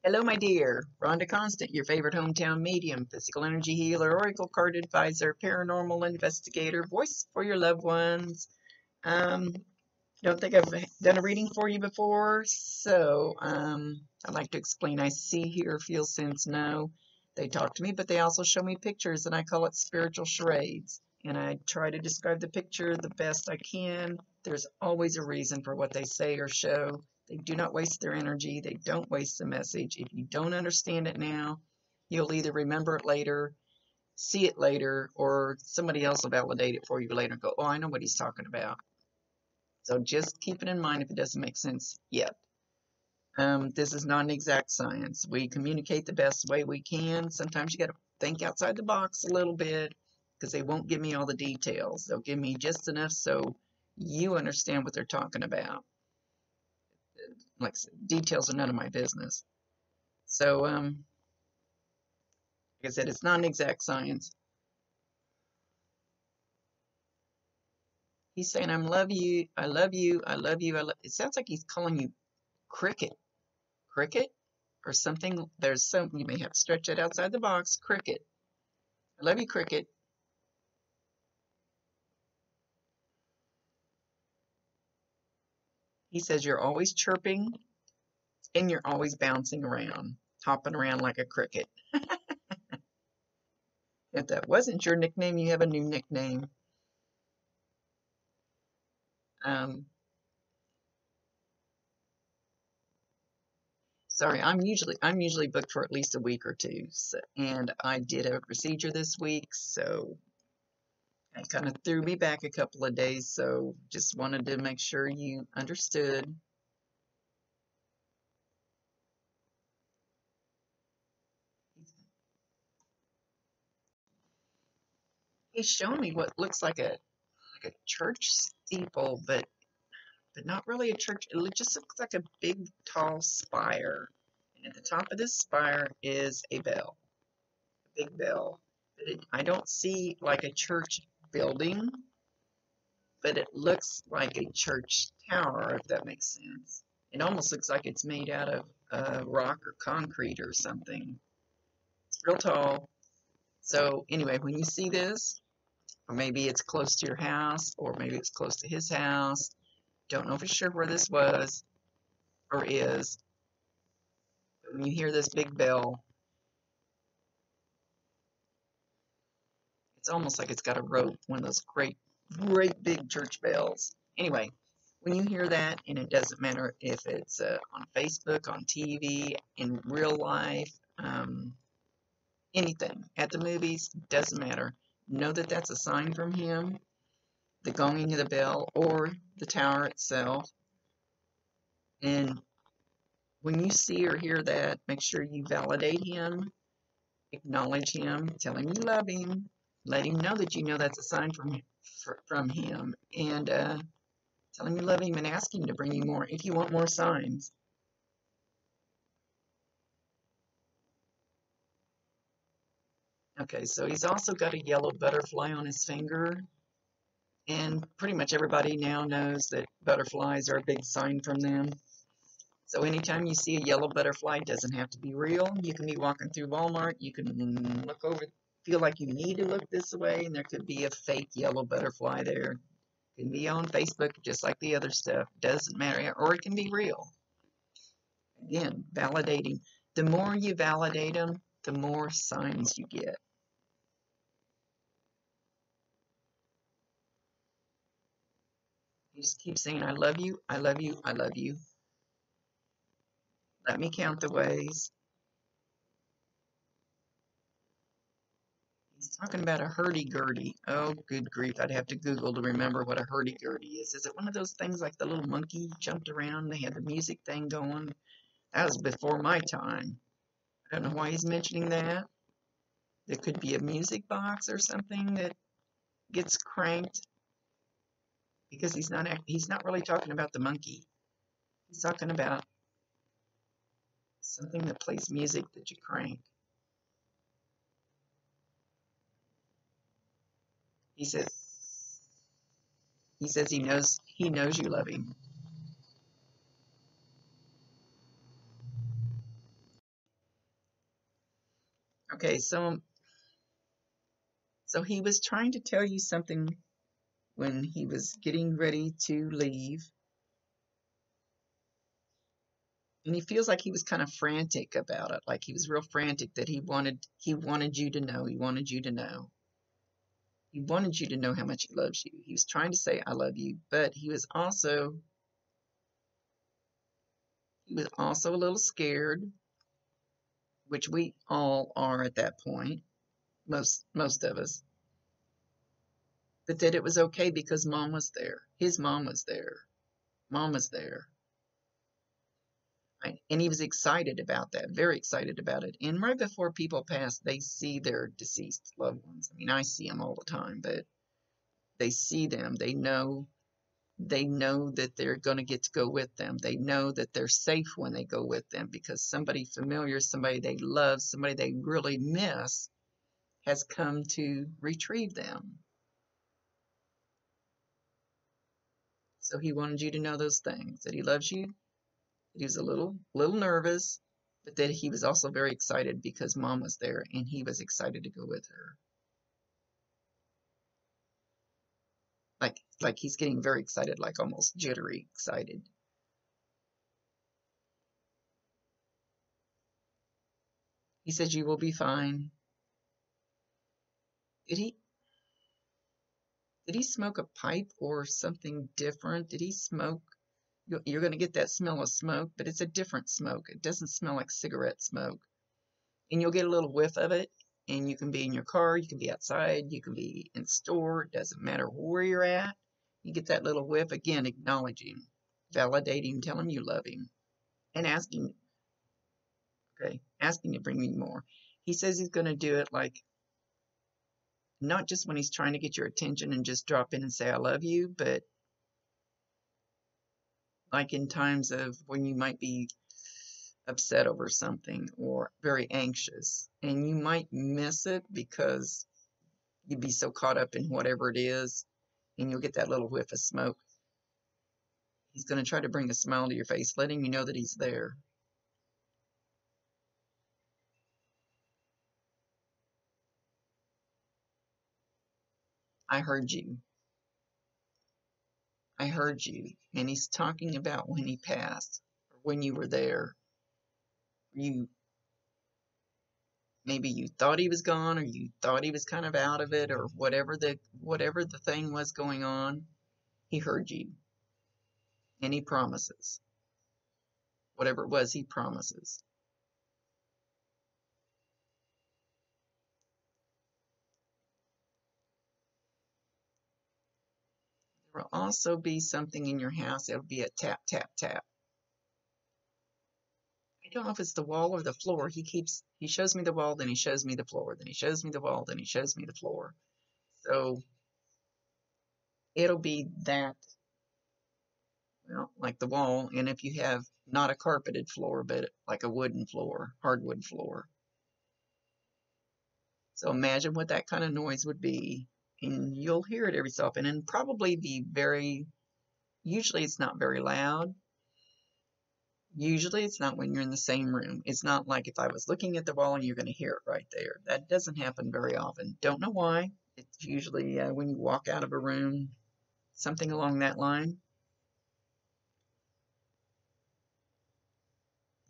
Hello, my dear. Rhonda Constant, your favorite hometown medium, physical energy healer, oracle card advisor, paranormal investigator, voice for your loved ones. Um, don't think I've done a reading for you before, so I'd like to explain. I see, hear, feel, sense, know. They talk to me, but they also show me pictures, and I call it spiritual charades. And I try to describe the picture the best I can. There's always a reason for what they say or show. They do not waste their energy. They don't waste the message. If you don't understand it now, you'll either remember it later, see it later, or somebody else will validate it for you later and go, oh, I know what he's talking about. So just keep it in mind if it doesn't make sense yet. This is not an exact science. We communicate the best way we can. Sometimes you got to think outside the box a little bit because they won't give me all the details. They'll give me just enough so you understand what they're talking about. Like I said, details are none of my business. So, like I said, it's not an exact science. He's saying, I love you, I love you, I love you. It sounds like he's calling you cricket. Cricket? Or something. There's some, you may have to stretch it outside the box. Cricket. I love you, cricket. He says you're always chirping and you're always bouncing around, hopping around like a cricket. If that wasn't your nickname, you have a new nickname. Sorry, I'm usually booked for at least a week or two, and I did a procedure this week, so it kind of threw me back a couple of days. So just wanted to make sure you understood. He's showing me what looks like a church steeple, but not really a church. It just looks like a big, tall spire. And at the top of this spire is a bell, a big bell. But I don't see like a church building, but it looks like a church tower, if that makes sense. It almost looks like it's made out of rock or concrete or something. It's real tall. So anyway, when you see this, or maybe it's close to your house, or maybe it's close to his house, don't know for sure where this was or is. But when you hear this big bell, it's almost like it's got a rope, one of those great big church bells. Anyway, when you hear that, and it doesn't matter if it's on Facebook, on TV, in real life, anything, at the movies, doesn't matter. Know that that's a sign from him, the gonging of the bell, or the tower itself. And when you see or hear that, make sure you validate him, acknowledge him, tell him you love him, let him know that you know that's a sign from him, and tell him you love him and ask him to bring you more if you want more signs. Okay, so he's also got a yellow butterfly on his finger, and pretty much everybody now knows that butterflies are a big sign from them. So anytime you see a yellow butterfly, it doesn't have to be real. You can be walking through Walmart, you can look over, feel like you need to look this way, and there could be a fake yellow butterfly there. It can be on Facebook, just like the other stuff. Doesn't matter, or it can be real. Again, validating. The more you validate them, the more signs you get. You just keep saying, I love you, I love you, I love you. Let me count the ways. He's talking about a hurdy-gurdy. Oh, good grief. I'd have to Google to remember what a hurdy-gurdy is. Is it one of those things like the little monkey jumped around? They had the music thing going. That was before my time. I don't know why he's mentioning that. There could be a music box or something that gets cranked because he's not really talking about the monkey. He's talking about something that plays music that you crank. He says he knows you love him. Okay, so he was trying to tell you something when he was getting ready to leave. And he feels like he was kind of frantic about it, like he was real frantic that he wanted you to know, he wanted you to know. He wanted you to know how much he loves you. He was trying to say, I love you, but he was also a little scared, which we all are at that point, most of us. But that it was okay because mom was there. His mom was there. Mom was there. Right? And he was excited about that, very excited about it. And right before people pass, they see their deceased loved ones. I mean, I see them all the time, but they see them. They know that they're going to get to go with them. They know that they're safe when they go with them because somebody familiar, somebody they love, somebody they really miss has come to retrieve them. So he wanted you to know those things, that he loves you, that he was a little nervous, but that he was also very excited because mom was there and he was excited to go with her. Like he's getting very excited, like almost jittery excited. He says you will be fine. Did he smoke a pipe or something different? Did he smoke? You're going to get that smell of smoke, but it's a different smoke. It doesn't smell like cigarette smoke. And you'll get a little whiff of it, and you can be in your car, you can be outside, you can be in the store, it doesn't matter where you're at. You get that little whiff, again, acknowledging, validating, tell him you love him, and asking to bring me more. He says he's going to do it like, not just when he's trying to get your attention and just drop in and say, I love you, but like in times of when you might be upset over something or very anxious, and you might miss it because you'd be so caught up in whatever it is, and you'll get that little whiff of smoke. He's going to try to bring a smile to your face, letting you know that he's there. I heard you. I heard you. And he's talking about when he passed, or when you were there. Maybe you thought he was gone, or you thought he was kind of out of it, or whatever the thing was going on. He heard you. And he promises. Whatever it was, he promises. There will also be something in your house. It'll be a tap, tap, tap. I don't know if it's the wall or the floor. He shows me the wall, then he shows me the floor, then he shows me the wall, then he shows me the floor. So it'll be that, well, like the wall, and if you have not a carpeted floor, but like a wooden floor, hardwood floor. So imagine what that kind of noise would be, and you'll hear it every so often, and probably be usually it's not very loud. Usually it's not when you're in the same room. It's not like if I was looking at the wall and you're going to hear it right there. That doesn't happen very often. Don't know why. It's usually when you walk out of a room, something along that line.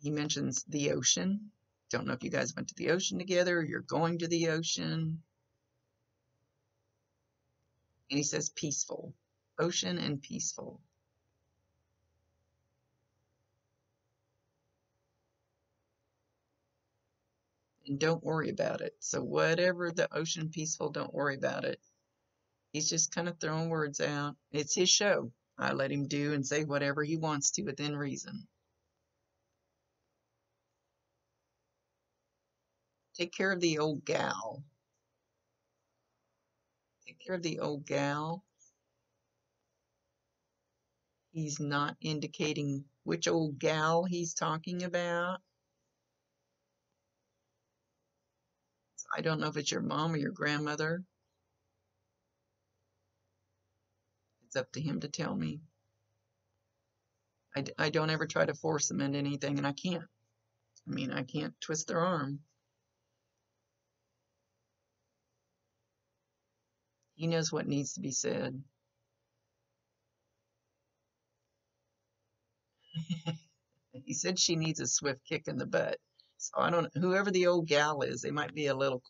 He mentions the ocean. Don't know if you guys went to the ocean together or you're going to the ocean. And he says peaceful. Ocean and peaceful. And don't worry about it. So whatever the ocean peaceful, don't worry about it. He's just kind of throwing words out. It's his show. I let him do and say whatever he wants to within reason. Take care of the old gal. Take care of the old gal. He's not indicating which old gal he's talking about. So I don't know if it's your mom or your grandmother. It's up to him to tell me. I don't ever try to force them into anything, and I can't. I mean, I can't twist their arm. He knows what needs to be said. He said she needs a swift kick in the butt. So I don't, whoever the old gal is, they might be a little,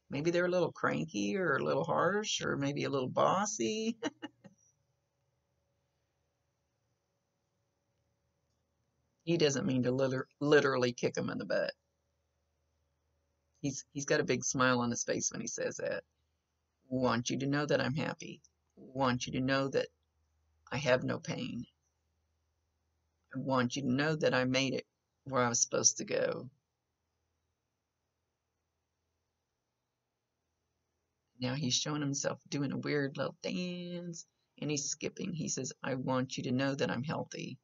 maybe they're a little cranky or a little harsh or maybe a little bossy. He doesn't mean to literally kick him in the butt. He's got a big smile on his face when he says that. Want you to know that I'm happy. Want you to know that I have no pain. I want you to know that I made it where I was supposed to go. Now he's showing himself doing a weird little dance and he's skipping. He says, I want you to know that I'm healthy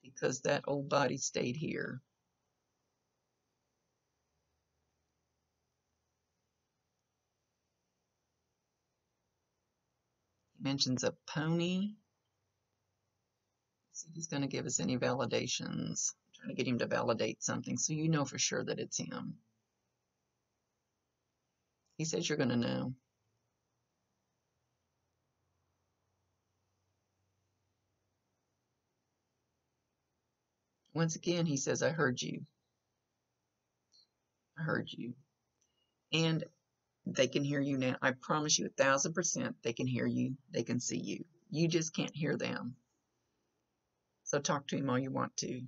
because that old body stayed here. He mentions a pony. See if he's going to give us any validations. I'm trying to get him to validate something so you know for sure that it's him. He says you're going to know. Once again, he says, I heard you. I heard you. And they can hear you now. I promise you 1,000% they can hear you. They can see you. You just can't hear them. So talk to him all you want to.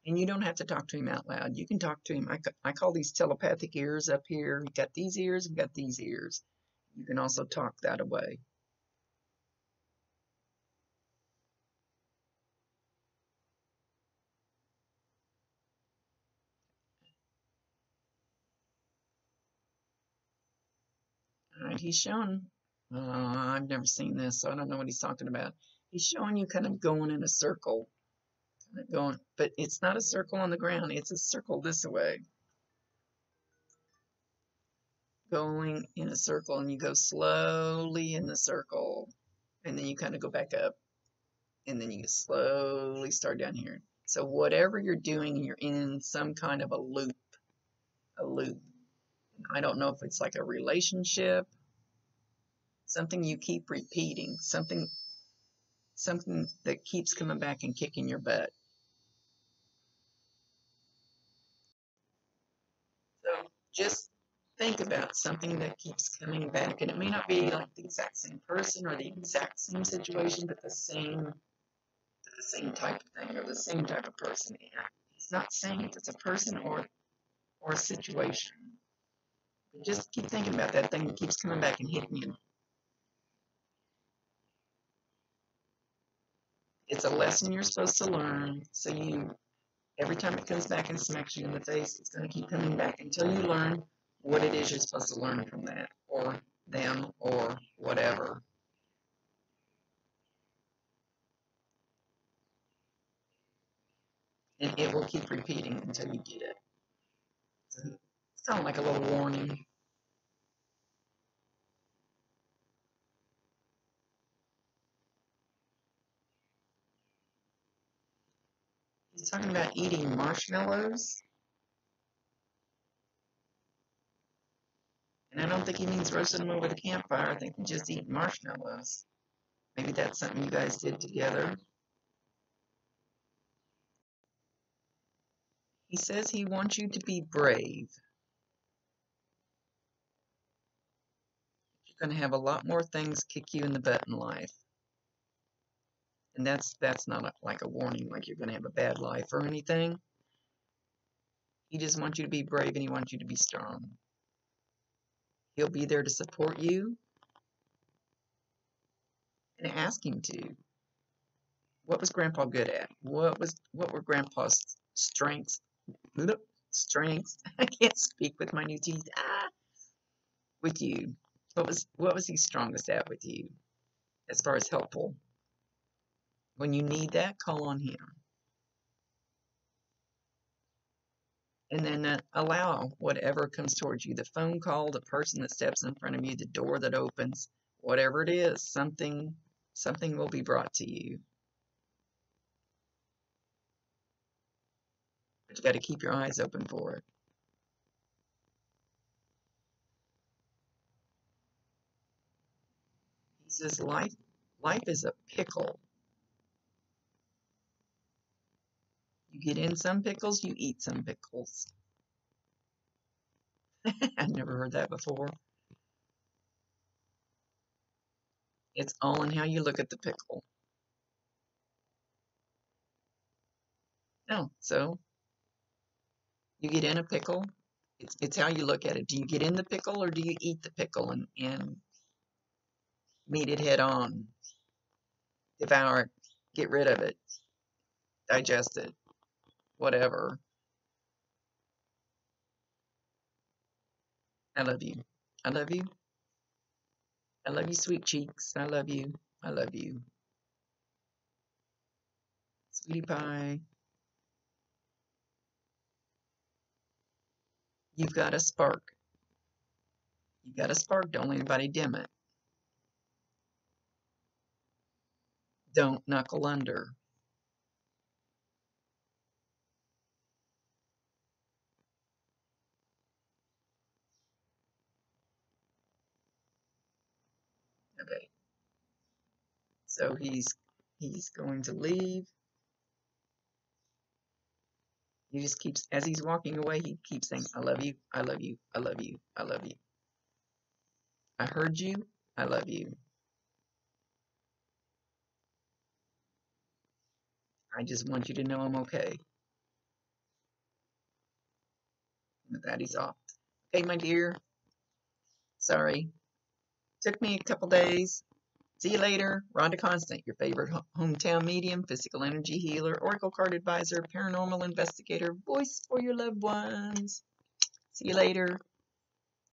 And you don't have to talk to him out loud. You can talk to him. I call these telepathic ears up here. We've got these ears, we've got these ears. You can also talk that away. All right, he's showing, I've never seen this, so I don't know what he's talking about. He's showing you kind of going in a circle, kind of going, but it's not a circle on the ground, it's a circle this way. Going in a circle, and you go slowly in the circle, and then you kind of go back up, and then you slowly start down here. So whatever you're doing, you're in some kind of a loop. A loop. I don't know if it's like a relationship, something you keep repeating, something that keeps coming back and kicking your butt. So just think about something that keeps coming back, and it may not be like the exact same person or the exact same situation, but the same type of thing or the same type of person. He's not saying if it's a person or a situation. But just keep thinking about that thing that keeps coming back and hitting you. It's a lesson you're supposed to learn, so every time it comes back and smacks you in the face, it's going to keep coming back until you learn what it is you're supposed to learn from that, or them, or whatever. And it will keep repeating until you get it. So it's kind of like a little warning. He's talking about eating marshmallows. And I don't think he means roasting them over the campfire. I think he just eat marshmallows. Maybe that's something you guys did together. He says he wants you to be brave. You're going to have a lot more things kick you in the butt in life. And that's not like a warning, like you're going to have a bad life or anything. He just wants you to be brave and he wants you to be strong. He'll be there to support you and ask him to. What was Grandpa good at? What were Grandpa's strengths? Strengths. I can't speak with my new teeth. With you. What was he strongest at with you as far as helpful? When you need that, call on him. And then allow whatever comes towards you, the phone call, the person that steps in front of you, the door that opens, whatever it is, something will be brought to you. But you got to keep your eyes open for it. He says life is a pickle. You get in some pickles, you eat some pickles. I've never heard that before. It's all in how you look at the pickle. No, so you get in a pickle. It's how you look at it. Do you get in the pickle or do you eat the pickle and meet it head on? Devour it, get rid of it, digest it, whatever. I love you. I love you. I love you, sweet cheeks. I love you. I love you. Sweetie pie. You've got a spark. You've got a spark. Don't let anybody dim it. Don't knuckle under. Okay. So he's going to leave. He just keeps, as he's walking away, he keeps saying, I love you, I love you, I love you, I love you. I heard you, I love you. I just want you to know I'm okay. With that, he's off. Okay, my dear. Sorry. Took me a couple days. See you later. Rhonda Constant, your favorite hometown medium, physical energy healer, oracle card advisor, paranormal investigator, voice for your loved ones. See you later.